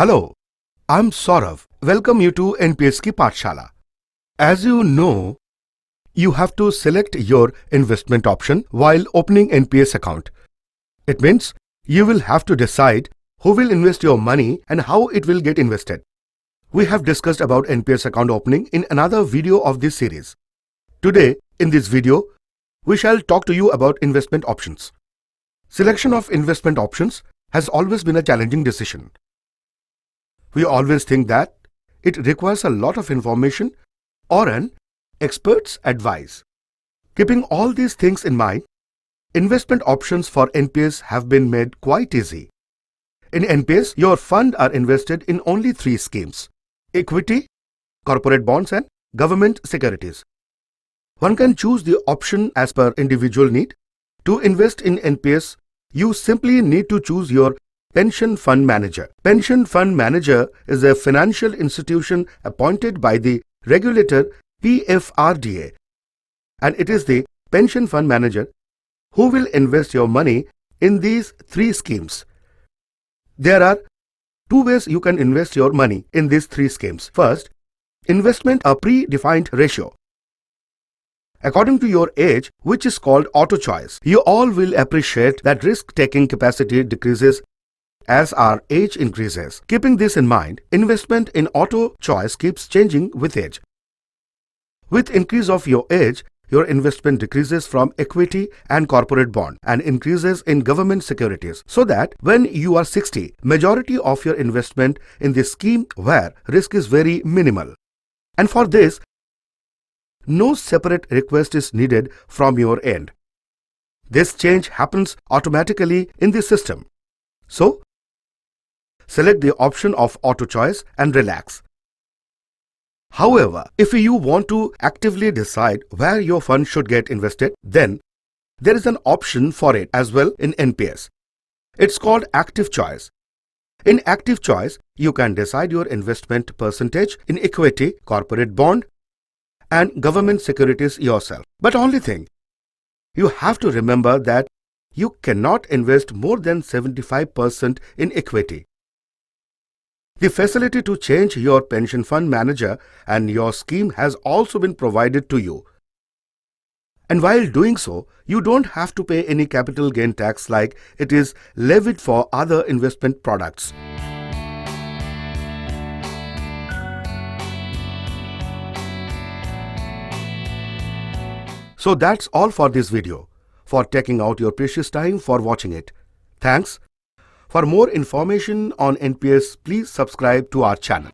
Hello, I'm Saurav. Welcome you to NPS Ki Pathshala. As you know, you have to select your investment option while opening NPS account. It means you will have to decide who will invest your money and how it will get invested. We have discussed about NPS account opening in another video of this series. Today, in this video, we shall talk to you about investment options. Selection of investment options has always been a challenging decision. We always think that it requires a lot of information or an expert's advice. Keeping all these things in mind, investment options for NPS have been made quite easy. In NPS, your funds are invested in only 3 schemes: equity, corporate bonds and government securities. One can choose the option as per individual need. To invest in NPS, you simply need to choose your pension fund manager. Pension fund manager is a financial institution appointed by the regulator PFRDA, and it is the pension fund manager who will invest your money in these 3 schemes. There are 2 ways you can invest your money in these 3 schemes. First, investment a predefined ratio. According to your age, which is called auto choice, you all will appreciate that risk-taking capacity decreases as our age increases. Keeping this in mind, investment in auto choice keeps changing with age. With increase of your age, your investment decreases from equity and corporate bond and increases in government securities, so that when you are 60, majority of your investment in this scheme where risk is very minimal. And for this, no separate request is needed from your end. This change happens automatically in the system. So, select the option of auto choice and relax. However, if you want to actively decide where your fund should get invested, then there is an option for it as well in NPS. It's called active choice. In active choice, you can decide your investment percentage in equity, corporate bond, and government securities yourself. But only thing, you have to remember that you cannot invest more than 75% in equity. The facility to change your pension fund manager and your scheme has also been provided to you. And while doing so, you don't have to pay any capital gain tax like it is levied for other investment products. So that's all for this video. For taking out your precious time for watching it. Thanks. For more information on NPS, please subscribe to our channel.